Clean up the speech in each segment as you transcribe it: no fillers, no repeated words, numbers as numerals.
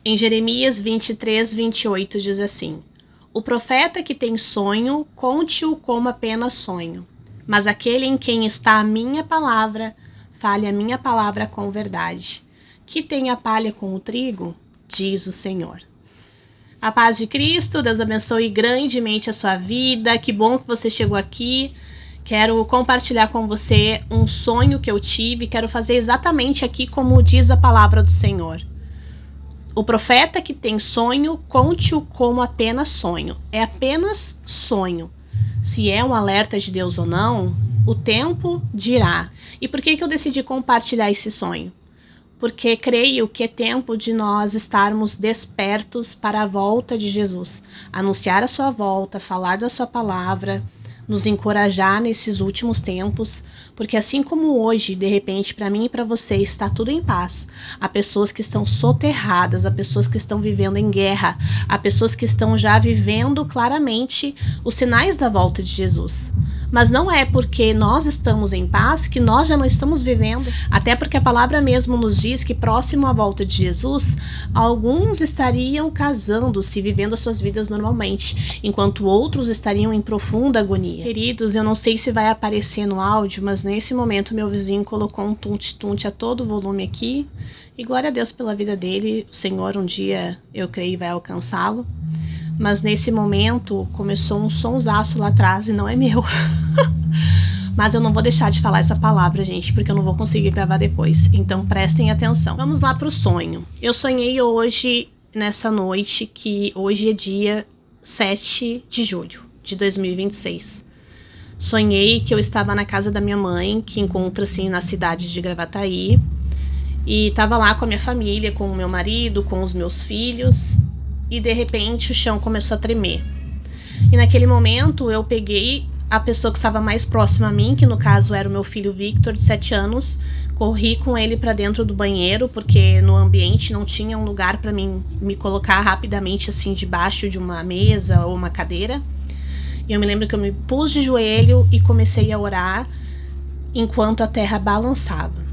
Em Jeremias 23:28 diz assim: O profeta que tem sonho, conte-o como apenas sonho. Mas aquele em quem está a minha palavra, fale a minha palavra com verdade. Que tem a palha com o trigo, diz o Senhor. A paz de Cristo, Deus abençoe grandemente a sua vida. Que bom que você chegou aqui. Quero compartilhar com você um sonho que eu tive. Quero fazer exatamente aqui como diz a palavra do Senhor. O profeta que tem sonho, conte-o como apenas sonho. É apenas sonho. Se é um alerta de Deus ou não, o tempo dirá. E por que eu decidi compartilhar esse sonho? Porque creio que é tempo de nós estarmos despertos para a volta de Jesus. Anunciar a sua volta, falar da sua palavra, nos encorajar nesses últimos tempos, porque assim como hoje, de repente, para mim e para você está tudo em paz, há pessoas que estão soterradas, há pessoas que estão vivendo em guerra, há pessoas que estão já vivendo claramente os sinais da volta de Jesus. Mas não é porque nós estamos em paz que nós já não estamos vivendo, até porque a palavra mesmo nos diz que próximo à volta de Jesus, alguns estariam casando-se, vivendo as suas vidas normalmente, enquanto outros estariam em profunda agonia. Queridos, eu não sei se vai aparecer no áudio, mas nesse momento meu vizinho colocou um tunte-tunte a todo volume aqui, e glória a Deus pela vida dele, o Senhor um dia, eu creio, vai alcançá-lo. Mas nesse momento começou um sonsaço lá atrás e não é meu. Mas eu não vou deixar de falar essa palavra, gente, porque eu não vou conseguir gravar depois. Então prestem atenção. Vamos lá pro sonho. Eu sonhei hoje, nessa noite, que hoje é dia 7 de julho de 2026. Sonhei que eu estava na casa da minha mãe, que encontra-se na cidade de Gravataí. E estava lá com a minha família, com o meu marido, com os meus filhos. E de repente o chão começou a tremer. E naquele momento eu peguei a pessoa que estava mais próxima a mim, que no caso era o meu filho Victor, de 7 anos, corri com ele para dentro do banheiro, porque no ambiente não tinha um lugar para mim me colocar rapidamente assim debaixo de uma mesa ou uma cadeira. E eu me lembro que eu me pus de joelho e comecei a orar enquanto a terra balançava.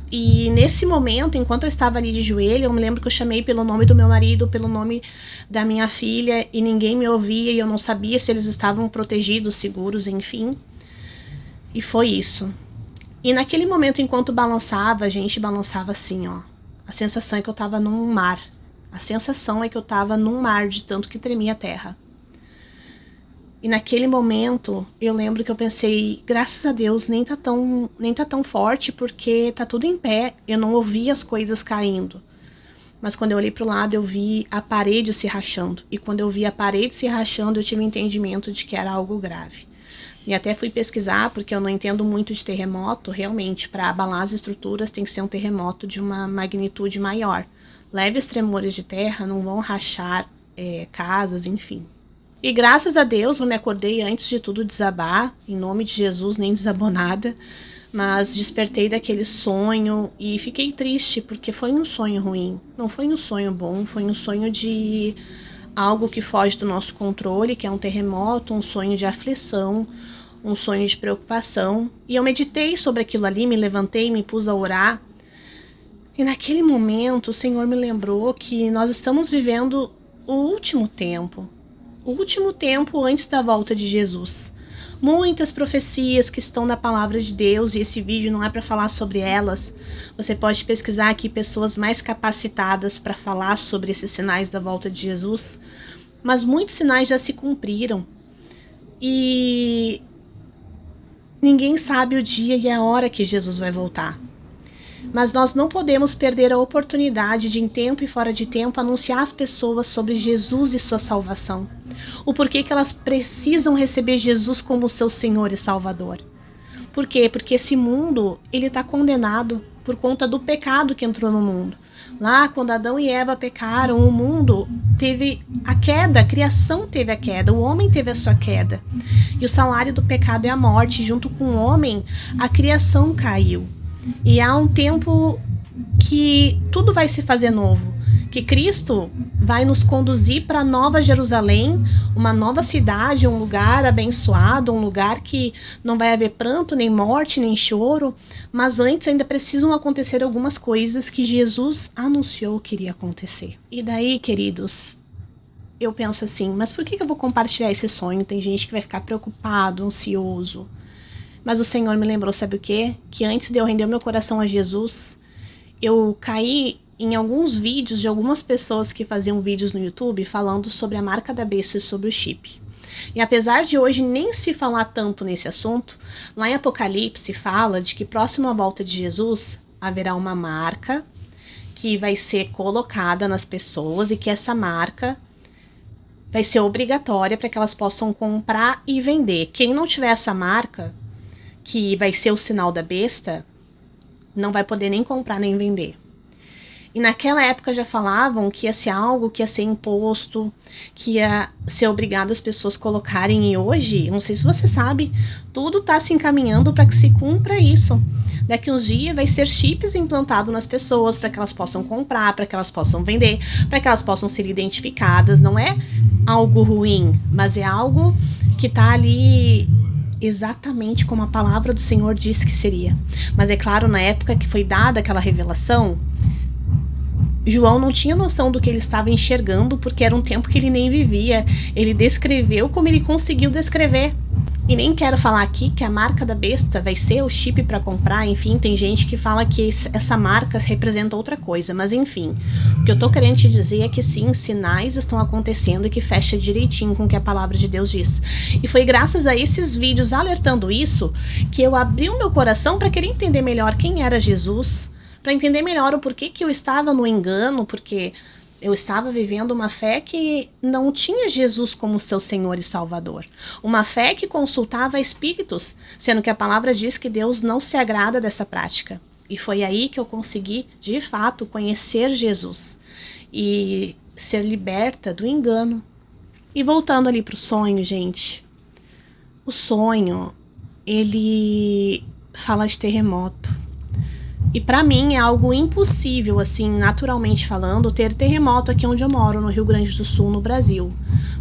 E nesse momento, enquanto eu estava ali de joelho, eu me lembro que eu chamei pelo nome do meu marido, pelo nome da minha filha, e ninguém me ouvia, e eu não sabia se eles estavam protegidos, seguros, enfim. E foi isso. E naquele momento, enquanto balançava, a gente balançava assim, ó. A sensação é que eu estava num mar. A sensação é que eu estava num mar de tanto que tremia a terra. E naquele momento, eu lembro que eu pensei, graças a Deus, nem tá tão forte, porque tá tudo em pé, eu não ouvi as coisas caindo. Mas quando eu olhei pro lado, eu vi a parede se rachando. E quando eu vi a parede se rachando, eu tive um entendimento de que era algo grave. E até fui pesquisar, porque eu não entendo muito de terremoto, realmente, para abalar as estruturas tem que ser um terremoto de uma magnitude maior. Leves tremores de terra não vão rachar casas, enfim. E graças a Deus eu me acordei antes de tudo desabar, em nome de Jesus, nem desabou nada, mas despertei daquele sonho e fiquei triste porque foi um sonho ruim, não foi um sonho bom, foi um sonho de algo que foge do nosso controle, que é um terremoto, um sonho de aflição, um sonho de preocupação. E eu meditei sobre aquilo ali, me levantei, me pus a orar, e naquele momento o Senhor me lembrou que nós estamos vivendo o último tempo antes da volta de Jesus. Muitas profecias que estão na palavra de Deus, e esse vídeo não é para falar sobre elas. Você pode pesquisar aqui pessoas mais capacitadas para falar sobre esses sinais da volta de Jesus. Mas muitos sinais já se cumpriram. E ninguém sabe o dia e a hora que Jesus vai voltar. Mas nós não podemos perder a oportunidade de, em tempo e fora de tempo, anunciar às pessoas sobre Jesus e sua salvação. O porquê que elas precisam receber Jesus como seu Senhor e Salvador. Por quê? Porque esse mundo, ele está condenado por conta do pecado que entrou no mundo. Lá, quando Adão e Eva pecaram, o mundo teve a queda, a criação teve a queda, o homem teve a sua queda. E o salário do pecado é a morte. Junto com o homem, a criação caiu. E há um tempo que tudo vai se fazer novo, que Cristo vai nos conduzir para Nova Jerusalém, uma nova cidade, um lugar abençoado, um lugar que não vai haver pranto, nem morte, nem choro, mas antes ainda precisam acontecer algumas coisas que Jesus anunciou que iria acontecer. E daí, queridos, eu penso assim, mas por que eu vou compartilhar esse sonho? Tem gente que vai ficar preocupado, ansioso. Mas o Senhor me lembrou, sabe o quê? Que antes de eu render o meu coração a Jesus, eu caí em alguns vídeos de algumas pessoas que faziam vídeos no YouTube falando sobre a marca da besta e sobre o chip. E apesar de hoje nem se falar tanto nesse assunto, lá em Apocalipse fala de que próximo à volta de Jesus haverá uma marca que vai ser colocada nas pessoas e que essa marca vai ser obrigatória para que elas possam comprar e vender. Quem não tiver essa marca, que vai ser o sinal da besta, não vai poder nem comprar nem vender. E naquela época já falavam que ia ser algo que ia ser imposto, que ia ser obrigado as pessoas colocarem. E hoje, não sei se você sabe, tudo está se encaminhando para que se cumpra isso. Daqui uns dias vai ser chips implantados nas pessoas para que elas possam comprar, para que elas possam vender, para que elas possam ser identificadas. Não é algo ruim, mas é algo que está ali exatamente como a palavra do Senhor disse que seria. Mas é claro, na época que foi dada aquela revelação, João não tinha noção do que ele estava enxergando, porque era um tempo que ele nem vivia. Ele descreveu como ele conseguiu descrever. E nem quero falar aqui que a marca da besta vai ser o chip para comprar. Enfim, tem gente que fala que essa marca representa outra coisa. Mas enfim, o que eu tô querendo te dizer é que sim, sinais estão acontecendo e que fecha direitinho com o que a palavra de Deus diz. E foi graças a esses vídeos alertando isso que eu abri o meu coração para querer entender melhor quem era Jesus, para entender melhor o porquê que eu estava no engano, porque eu estava vivendo uma fé que não tinha Jesus como seu Senhor e Salvador. Uma fé que consultava espíritos, sendo que a palavra diz que Deus não se agrada dessa prática. E foi aí que eu consegui, de fato, conhecer Jesus e ser liberta do engano. E voltando ali para o sonho, gente. O sonho, ele fala de terremoto. E para mim é algo impossível, assim, naturalmente falando, ter terremoto aqui onde eu moro, no Rio Grande do Sul, no Brasil.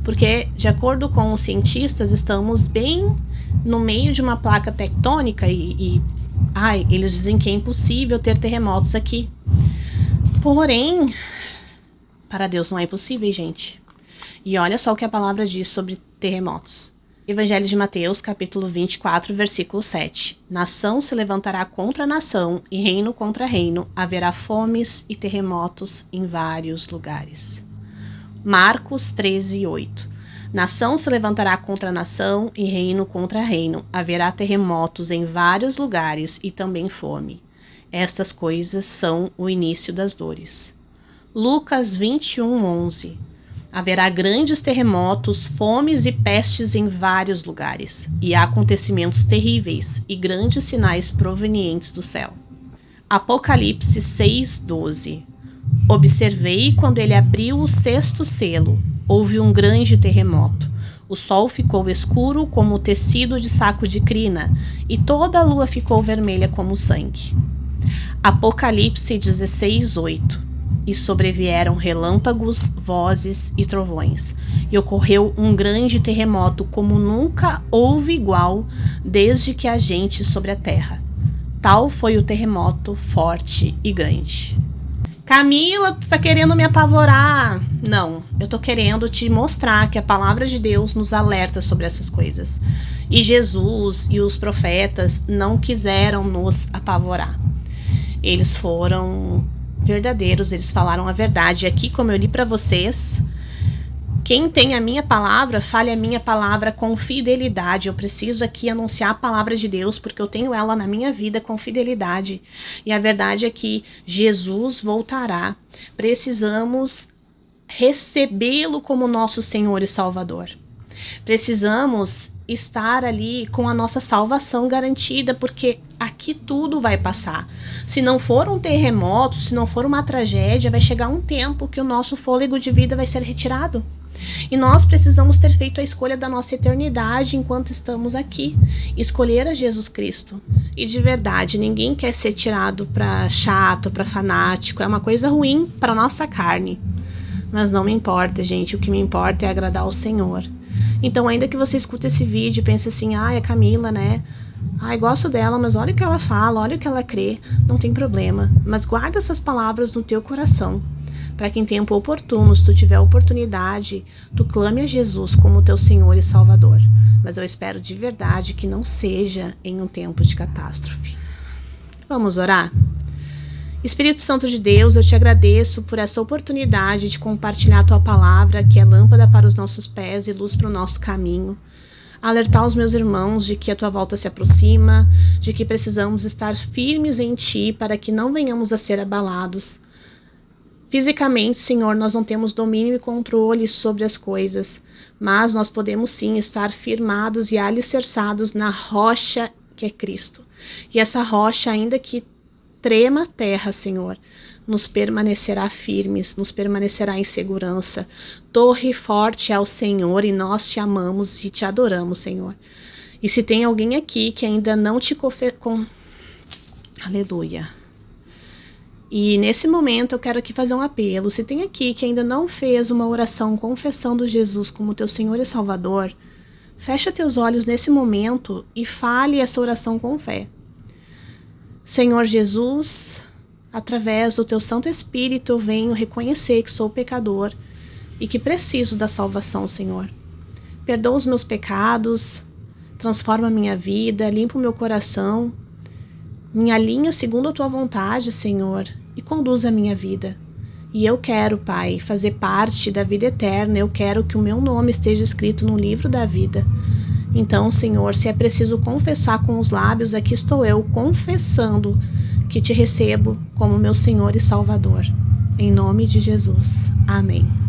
Porque, de acordo com os cientistas, estamos bem no meio de uma placa tectônica eles dizem que é impossível ter terremotos aqui. Porém, para Deus não é impossível, gente. E olha só o que a palavra diz sobre terremotos. Evangelho de Mateus, capítulo 24, versículo 7. Nação se levantará contra nação e reino contra reino. Haverá fomes e terremotos em vários lugares. Marcos 13, 8. Nação se levantará contra nação e reino contra reino. Haverá terremotos em vários lugares e também fome. Estas coisas são o início das dores. Lucas 21, 11. Haverá grandes terremotos, fomes e pestes em vários lugares, e há acontecimentos terríveis e grandes sinais provenientes do céu. Apocalipse 6:12. Observei quando ele abriu o sexto selo. Houve um grande terremoto. O sol ficou escuro como o tecido de saco de crina, e toda a lua ficou vermelha como sangue. Apocalipse 16:8. E sobrevieram relâmpagos, vozes e trovões. E ocorreu um grande terremoto como nunca houve igual desde que há gente sobre a terra. Tal foi o terremoto forte e grande. Camila, tu tá querendo me apavorar? Não, eu tô querendo te mostrar que a palavra de Deus nos alerta sobre essas coisas. E Jesus e os profetas não quiseram nos apavorar. Eles foram verdadeiros, eles falaram a verdade. Aqui, como eu li para vocês, quem tem a minha palavra, fale a minha palavra com fidelidade. Eu preciso aqui anunciar a palavra de Deus, porque eu tenho ela na minha vida com fidelidade. E a verdade é que Jesus voltará. Precisamos recebê-lo como nosso Senhor e Salvador. Precisamos estar ali com a nossa salvação garantida, porque aqui tudo vai passar. Se não for um terremoto, se não for uma tragédia, vai chegar um tempo que o nosso fôlego de vida vai ser retirado. E nós precisamos ter feito a escolha da nossa eternidade enquanto estamos aqui, escolher a Jesus Cristo. E de verdade, ninguém quer ser tirado para chato, para fanático, é uma coisa ruim para nossa carne. Mas não me importa, gente, o que me importa é agradar ao Senhor. Então, ainda que você escute esse vídeo e pense assim, é Camila, né? Gosto dela, mas olha o que ela fala, olha o que ela crê, não tem problema. Mas guarda essas palavras no teu coração, para que em tempo oportuno, se tu tiver oportunidade, tu clame a Jesus como teu Senhor e Salvador. Mas eu espero de verdade que não seja em um tempo de catástrofe. Vamos orar? Espírito Santo de Deus, eu te agradeço por essa oportunidade de compartilhar a tua palavra, que é lâmpada para os nossos pés e luz para o nosso caminho. Alertar os meus irmãos de que a tua volta se aproxima, de que precisamos estar firmes em ti para que não venhamos a ser abalados. Fisicamente, Senhor, nós não temos domínio e controle sobre as coisas, mas nós podemos sim estar firmados e alicerçados na rocha que é Cristo. E essa rocha, ainda que trema a terra, Senhor, nos permanecerá firmes, nos permanecerá em segurança. Torre forte é o Senhor e nós te amamos e te adoramos, Senhor. E se tem alguém aqui que ainda não te Aleluia. E nesse momento eu quero aqui fazer um apelo. Se tem aqui que ainda não fez uma oração confessando Jesus como teu Senhor e Salvador, fecha teus olhos nesse momento e fale essa oração com fé. Senhor Jesus, através do teu Santo Espírito eu venho reconhecer que sou pecador e que preciso da salvação, Senhor. Perdoa os meus pecados, transforma a minha vida, limpa o meu coração, me alinha segundo a tua vontade, Senhor, e conduz a minha vida. E eu quero, Pai, fazer parte da vida eterna, eu quero que o meu nome esteja escrito no livro da vida. Então, Senhor, se é preciso confessar com os lábios, aqui estou eu confessando que te recebo como meu Senhor e Salvador. Em nome de Jesus. Amém.